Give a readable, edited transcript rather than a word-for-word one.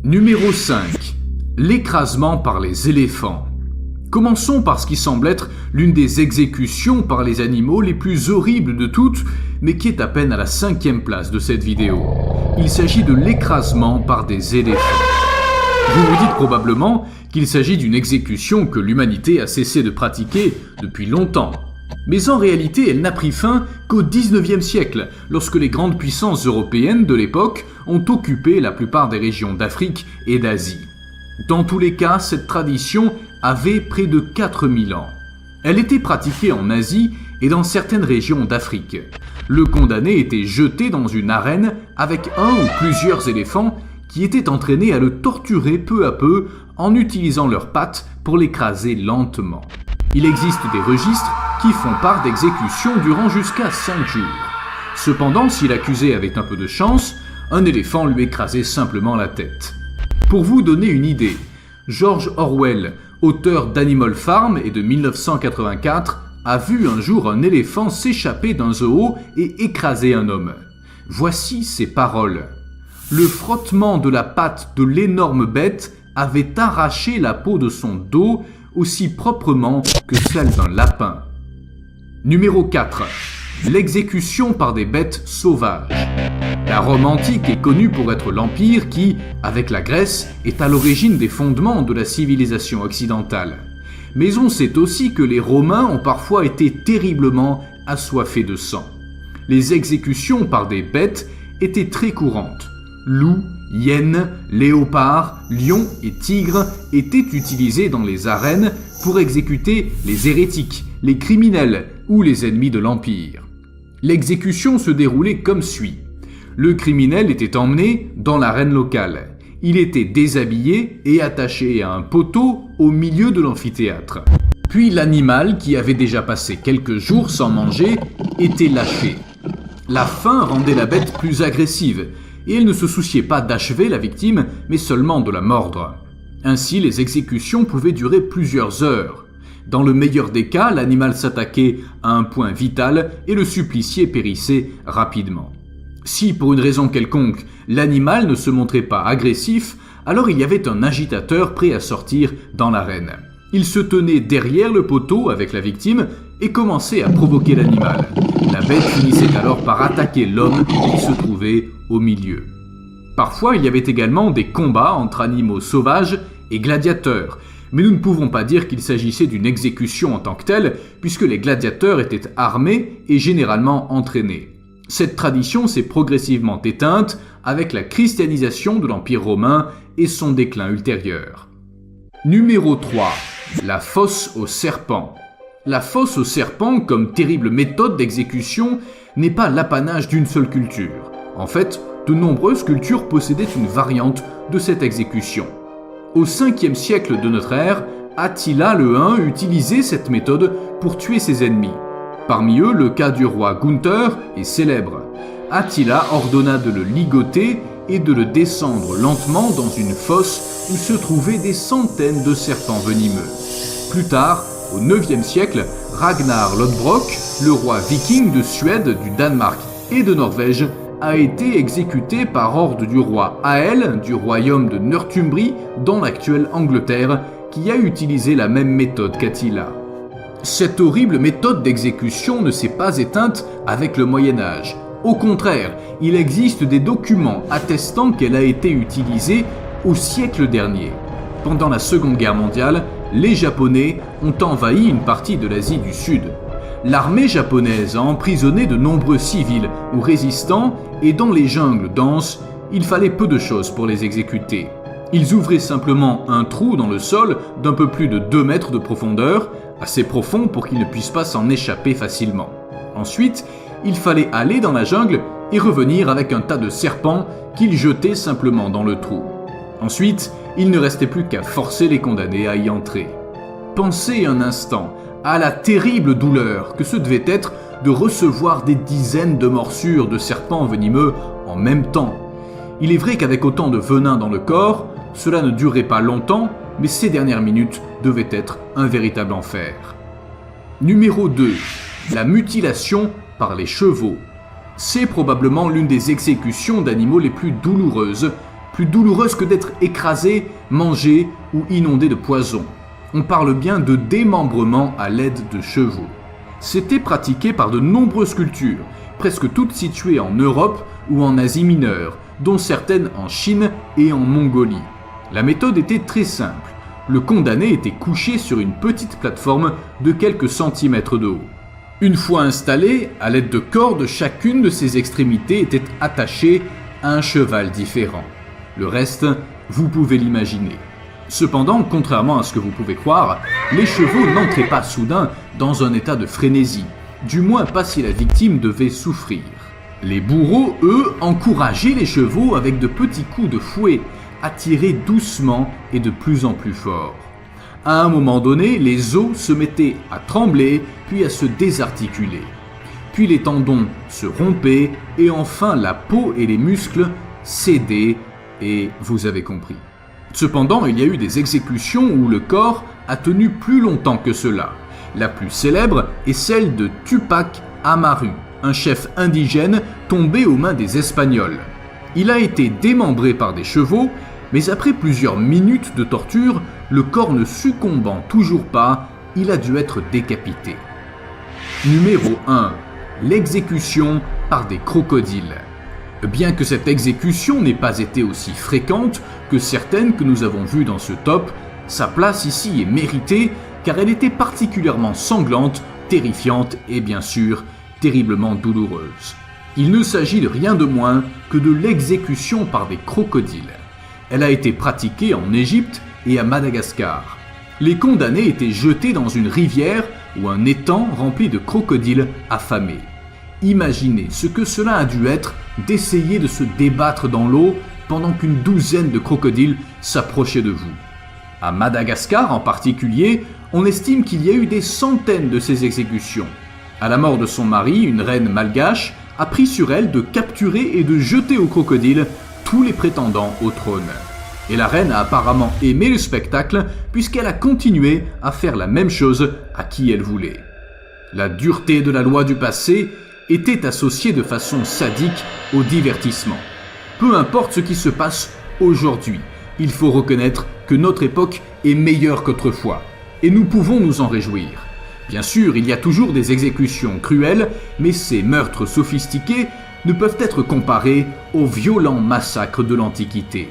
Numéro 5. L'écrasement par les éléphants. Commençons par ce qui semble être l'une des exécutions par les animaux les plus horribles de toutes, mais qui est à peine à la 5e place de cette vidéo. Il s'agit de l'écrasement par des éléphants. Vous vous dites probablement qu'il s'agit d'une exécution que l'humanité a cessé de pratiquer depuis longtemps. Mais en réalité, elle n'a pris fin qu'au XIXe siècle, lorsque les grandes puissances européennes de l'époque ont occupé la plupart des régions d'Afrique et d'Asie. Dans tous les cas, cette tradition avait près de 4000 ans. Elle était pratiquée en Asie et dans certaines régions d'Afrique. Le condamné était jeté dans une arène avec un ou plusieurs éléphants qui étaient entraînés à le torturer peu à peu en utilisant leurs pattes pour l'écraser lentement. Il existe des registres qui font part d'exécutions durant jusqu'à 5 jours. Cependant, si l'accusé avait un peu de chance, un éléphant lui écrasait simplement la tête. Pour vous donner une idée, George Orwell, auteur d'Animal Farm et de 1984, a vu un jour un éléphant s'échapper d'un zoo et écraser un homme. Voici ses paroles. Le frottement de la patte de l'énorme bête avait arraché la peau de son dos aussi proprement que celle d'un lapin. Numéro 4. L'exécution par des bêtes sauvages. La Rome antique est connue pour être l'empire qui, avec la Grèce, est à l'origine des fondements de la civilisation occidentale. Mais on sait aussi que les Romains ont parfois été terriblement assoiffés de sang. Les exécutions par des bêtes étaient très courantes. Loups, hyènes, léopards, lions et tigres étaient utilisés dans les arènes pour exécuter les hérétiques, les criminels ou les ennemis de l'Empire. L'exécution se déroulait comme suit. Le criminel était emmené dans l'arène locale. Il était déshabillé et attaché à un poteau au milieu de l'amphithéâtre. Puis l'animal, qui avait déjà passé quelques jours sans manger, était lâché. La faim rendait la bête plus agressive, et elle ne se souciait pas d'achever la victime, mais seulement de la mordre. Ainsi, les exécutions pouvaient durer plusieurs heures. Dans le meilleur des cas, l'animal s'attaquait à un point vital et le supplicié périssait rapidement. Si, pour une raison quelconque, l'animal ne se montrait pas agressif, alors il y avait un agitateur prêt à sortir dans l'arène. Il se tenait derrière le poteau avec la victime et commençait à provoquer l'animal. La bête finissait alors par attaquer l'homme qui se trouvait au milieu. Parfois, il y avait également des combats entre animaux sauvages et gladiateurs, mais nous ne pouvons pas dire qu'il s'agissait d'une exécution en tant que telle, puisque les gladiateurs étaient armés et généralement entraînés. Cette tradition s'est progressivement éteinte avec la christianisation de l'Empire romain et son déclin ultérieur. Numéro 3. La fosse aux serpents. La fosse aux serpents, comme terrible méthode d'exécution, n'est pas l'apanage d'une seule culture. En fait, de nombreuses cultures possédaient une variante de cette exécution. Au 5e siècle de notre ère, Attila le Hun utilisait cette méthode pour tuer ses ennemis. Parmi eux, le cas du roi Gunther est célèbre. Attila ordonna de le ligoter et de le descendre lentement dans une fosse où se trouvaient des centaines de serpents venimeux. Plus tard, au 9e siècle, Ragnar Lodbrok, le roi viking de Suède, du Danemark et de Norvège, a été exécuté par ordre du roi Ael du royaume de Northumbrie dans l'actuelle Angleterre, qui a utilisé la même méthode qu'Attila. Cette horrible méthode d'exécution ne s'est pas éteinte avec le Moyen-Âge. Au contraire, il existe des documents attestant qu'elle a été utilisée au siècle dernier. Pendant la Seconde Guerre mondiale, les Japonais ont envahi une partie de l'Asie du Sud. L'armée japonaise a emprisonné de nombreux civils ou résistants et dans les jungles denses, il fallait peu de choses pour les exécuter. Ils ouvraient simplement un trou dans le sol d'un peu plus de 2 mètres de profondeur, assez profond pour qu'ils ne puissent pas s'en échapper facilement. Ensuite, il fallait aller dans la jungle et revenir avec un tas de serpents qu'ils jetaient simplement dans le trou. Ensuite, il ne restait plus qu'à forcer les condamnés à y entrer. Pensez un instant à la terrible douleur que ce devait être de recevoir des dizaines de morsures de serpents venimeux en même temps. Il est vrai qu'avec autant de venin dans le corps, cela ne durait pas longtemps, mais ces dernières minutes devaient être un véritable enfer. Numéro 2. La mutilation par les chevaux. C'est probablement l'une des exécutions d'animaux les plus douloureuses, plus douloureuse que d'être écrasé, mangé ou inondé de poison. On parle bien de démembrement à l'aide de chevaux. C'était pratiqué par de nombreuses cultures, presque toutes situées en Europe ou en Asie mineure, dont certaines en Chine et en Mongolie. La méthode était très simple. Le condamné était couché sur une petite plateforme de quelques centimètres de haut. Une fois installé, à l'aide de cordes, chacune de ses extrémités était attachée à un cheval différent. Le reste, vous pouvez l'imaginer. Cependant, contrairement à ce que vous pouvez croire, les chevaux n'entraient pas soudain dans un état de frénésie, du moins pas si la victime devait souffrir. Les bourreaux, eux, encourageaient les chevaux avec de petits coups de fouet, attirés doucement et de plus en plus fort. À un moment donné, les os se mettaient à trembler, puis à se désarticuler. Puis les tendons se rompaient, et enfin la peau et les muscles cédaient, et vous avez compris. Cependant, il y a eu des exécutions où le corps a tenu plus longtemps que cela. La plus célèbre est celle de Tupac Amaru, un chef indigène tombé aux mains des Espagnols. Il a été démembré par des chevaux, mais après plusieurs minutes de torture, le corps ne succombant toujours pas, il a dû être décapité. Numéro 1. L'exécution par des crocodiles. Bien que cette exécution n'ait pas été aussi fréquente que certaines que nous avons vues dans ce top, sa place ici est méritée car elle était particulièrement sanglante, terrifiante et bien sûr terriblement douloureuse. Il ne s'agit de rien de moins que de l'exécution par des crocodiles. Elle a été pratiquée en Égypte et à Madagascar. Les condamnés étaient jetés dans une rivière ou un étang rempli de crocodiles affamés. Imaginez ce que cela a dû être d'essayer de se débattre dans l'eau pendant qu'une douzaine de crocodiles s'approchaient de vous. À Madagascar en particulier, on estime qu'il y a eu des centaines de ces exécutions. À la mort de son mari, une reine malgache a pris sur elle de capturer et de jeter aux crocodiles tous les prétendants au trône. Et la reine a apparemment aimé le spectacle puisqu'elle a continué à faire la même chose à qui elle voulait. La dureté de la loi du passé était associée de façon sadique au divertissement. Peu importe ce qui se passe aujourd'hui, il faut reconnaître que notre époque est meilleure qu'autrefois, et nous pouvons nous en réjouir. Bien sûr, il y a toujours des exécutions cruelles, mais ces meurtres sophistiqués ne peuvent être comparés aux violents massacres de l'Antiquité.